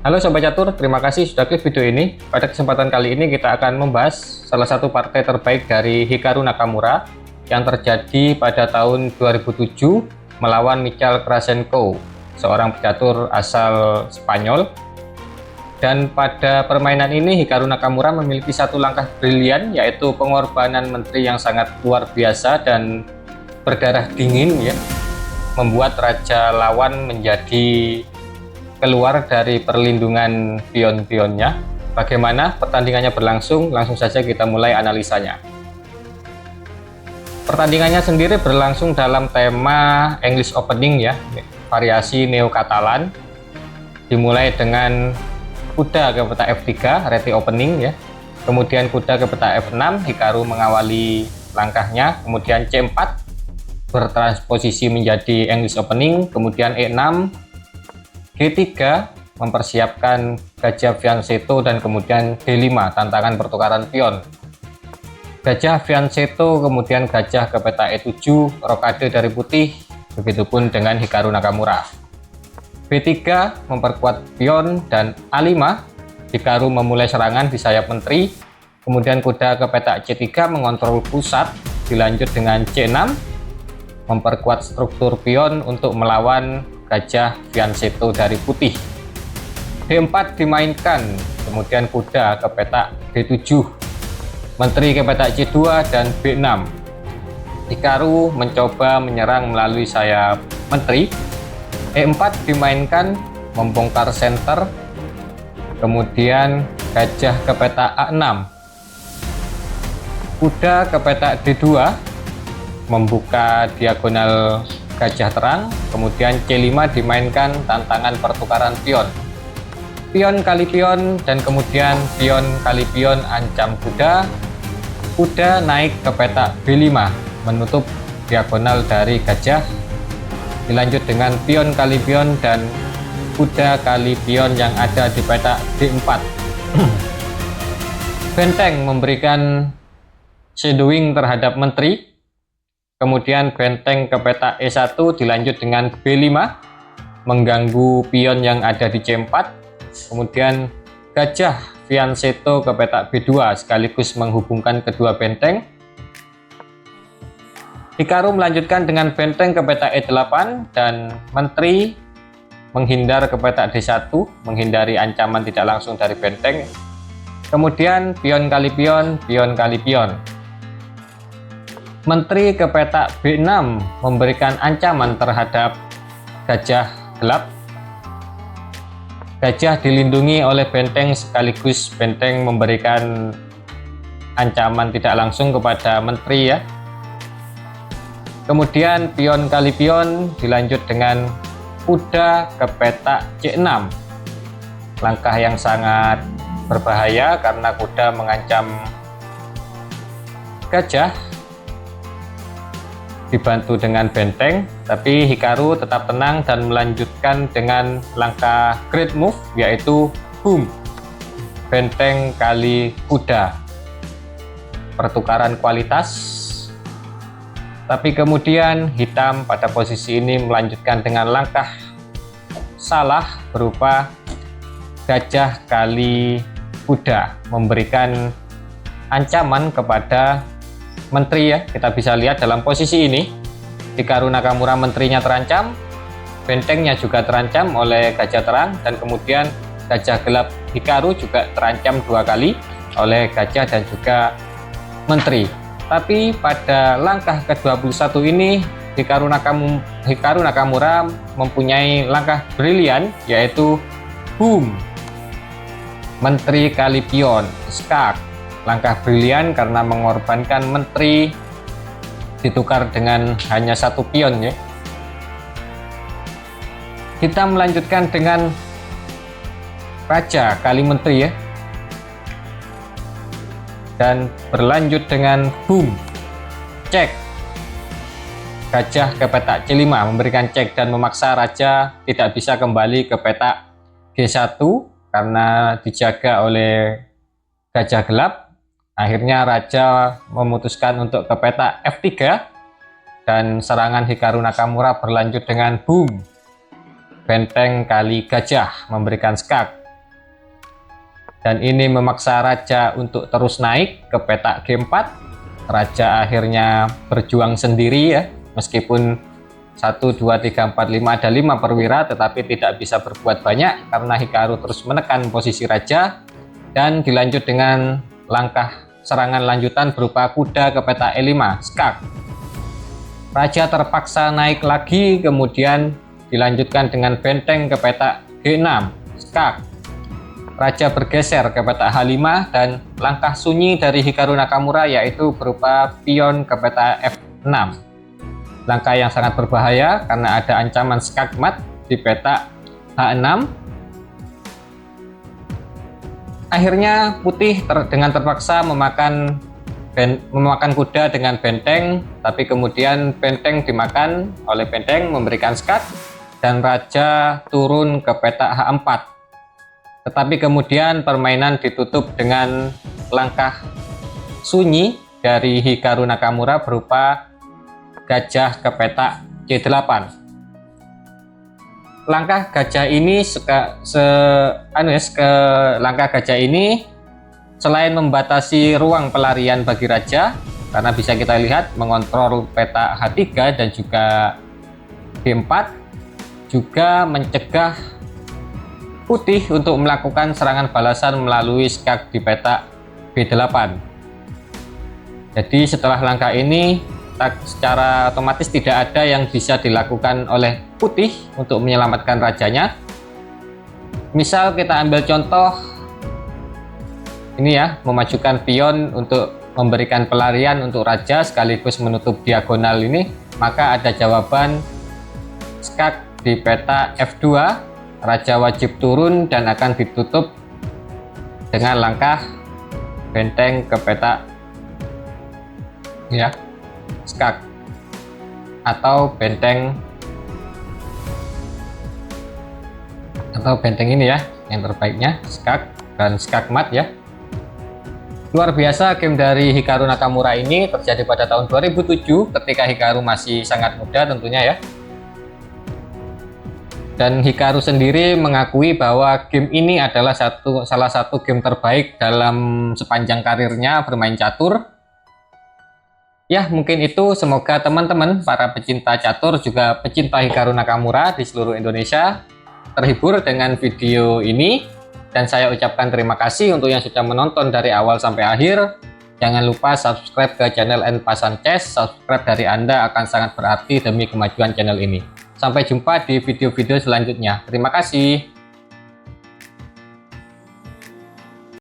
Halo Sobat Catur, terima kasih sudah klik video ini. Pada kesempatan kali ini kita akan membahas salah satu partai terbaik dari Hikaru Nakamura yang terjadi pada tahun 2007 melawan Michal Krashenko, seorang pecatur asal Spanyol. Dan pada permainan ini Hikaru Nakamura memiliki satu langkah brilian, yaitu pengorbanan menteri yang sangat luar biasa dan berdarah dingin ya, membuat raja lawan menjadi keluar dari perlindungan pion-pionnya. Bagaimana pertandingannya berlangsung? Langsung saja kita mulai analisanya. Pertandingannya sendiri berlangsung dalam tema English Opening ya, variasi Neo-Katalan. Dimulai dengan kuda ke peta F3, ready opening ya. Kemudian kuda ke peta F6, Hikaru mengawali langkahnya. Kemudian C4 bertransposisi menjadi English Opening. Kemudian E6, G3 mempersiapkan gajah fianchetto, dan kemudian D5 tantangan pertukaran pion. Gajah fianchetto, kemudian gajah ke peta E7, rokade dari putih, begitupun dengan Hikaru Nakamura. B3 memperkuat pion, dan A5 Hikaru memulai serangan di sayap menteri. Kemudian kuda ke peta C3 mengontrol pusat, dilanjut dengan C6 memperkuat struktur pion untuk melawan gajah fianchetto dari putih. D4 dimainkan, kemudian kuda ke peta D7, menteri ke peta C2 dan B6. Hikaru mencoba menyerang melalui sayap menteri. E4 dimainkan, membongkar center, kemudian gajah ke peta A6, kuda ke peta D2 membuka diagonal gajah terang. Kemudian C5 dimainkan, tantangan pertukaran pion. Pion kali pion, dan kemudian pion kali pion ancam kuda. Kuda naik ke peta B5 menutup diagonal dari gajah. Dilanjut dengan pion kali pion dan kuda kali pion yang ada di peta D4. Benteng memberikan shadowing terhadap menteri. Kemudian benteng ke peta E1 dilanjut dengan B5 mengganggu pion yang ada di C4. Kemudian gajah fianchetto ke peta B2 sekaligus menghubungkan kedua benteng. Hikaru melanjutkan dengan benteng ke peta E8 dan menteri menghindar ke peta D1, menghindari ancaman tidak langsung dari benteng. Kemudian pion kali pion, pion kali pion. Menteri ke peta B6 memberikan ancaman terhadap gajah gelap. Gajah dilindungi oleh benteng sekaligus benteng memberikan ancaman tidak langsung kepada menteri ya. Kemudian pion kali pion dilanjut dengan kuda ke peta C6. Langkah yang sangat berbahaya karena kuda mengancam gajah, dibantu dengan benteng, tapi Hikaru tetap tenang dan melanjutkan dengan langkah great move, yaitu boom, benteng kali kuda, pertukaran kualitas. Tapi kemudian hitam pada posisi ini melanjutkan dengan langkah salah berupa gajah kali kuda, memberikan ancaman kepada menteri ya. Kita bisa lihat dalam posisi ini Hikaru Nakamura menterinya terancam, bentengnya juga terancam oleh gajah terang, dan kemudian gajah gelap Hikaru juga terancam dua kali oleh gajah dan juga menteri. Tapi pada langkah ke-21 ini Hikaru Nakamura mempunyai langkah brilian, yaitu boom, menteri kali pion, skak. Langkah brilian karena mengorbankan menteri ditukar dengan hanya satu pion ya. Kita melanjutkan dengan raja kali menteri ya, dan berlanjut dengan boom, cek. Gajah ke peta C5 memberikan cek dan memaksa raja tidak bisa kembali ke peta G1 karena dijaga oleh gajah gelap. Akhirnya raja memutuskan untuk ke peta F3 dan serangan Hikaru Nakamura berlanjut dengan boom, benteng kali gajah memberikan skak. dan ini memaksa raja untuk terus naik ke petak G4. Raja akhirnya berjuang sendiri ya, meskipun 1, 2, 3, 4, 5 ada 5 perwira, tetapi tidak bisa berbuat banyak karena Hikaru terus menekan posisi raja, dan dilanjut dengan langkah serangan lanjutan berupa kuda ke petak E5, skak. Raja terpaksa naik lagi, kemudian dilanjutkan dengan benteng ke petak G6, skak. Raja bergeser ke petak H5 dan langkah sunyi dari Hikaru Nakamura yaitu berupa pion ke petak F6. Langkah yang sangat berbahaya karena ada ancaman skak mat di petak H6. Akhirnya putih dengan terpaksa memakan kuda dengan benteng, tapi kemudian benteng dimakan oleh benteng memberikan skak dan raja turun ke petak H4. Tetapi kemudian permainan ditutup dengan langkah sunyi dari Hikaru Nakamura berupa gajah ke petak C8. Langkah gajah ini langkah gajah ini selain membatasi ruang pelarian bagi raja, karena bisa kita lihat mengontrol petak H3 dan juga G4, juga mencegah putih untuk melakukan serangan balasan melalui skak di petak B8. Jadi setelah langkah ini secara otomatis tidak ada yang bisa dilakukan oleh putih untuk menyelamatkan rajanya. Misal kita ambil contoh ini ya, memajukan pion untuk memberikan pelarian untuk raja sekaligus menutup diagonal ini, maka ada jawaban skak di petak F2. Raja wajib turun dan akan ditutup dengan langkah benteng ke petak ya, skak, atau benteng ini ya, yang terbaiknya skak dan skak mat ya. Luar biasa game dari Hikaru Nakamura ini terjadi pada tahun 2007 ketika Hikaru masih sangat muda tentunya ya. Dan Hikaru sendiri mengakui bahwa game ini adalah salah satu game terbaik dalam sepanjang karirnya bermain catur. Ya, mungkin itu. Semoga teman-teman para pecinta catur juga pecinta Hikaru Nakamura di seluruh Indonesia terhibur dengan video ini. Dan saya ucapkan terima kasih untuk yang sudah menonton dari awal sampai akhir. Jangan lupa subscribe ke channel Enpasan Chess. Subscribe dari Anda akan sangat berarti demi kemajuan channel ini. Sampai jumpa di video-video selanjutnya. Terima kasih.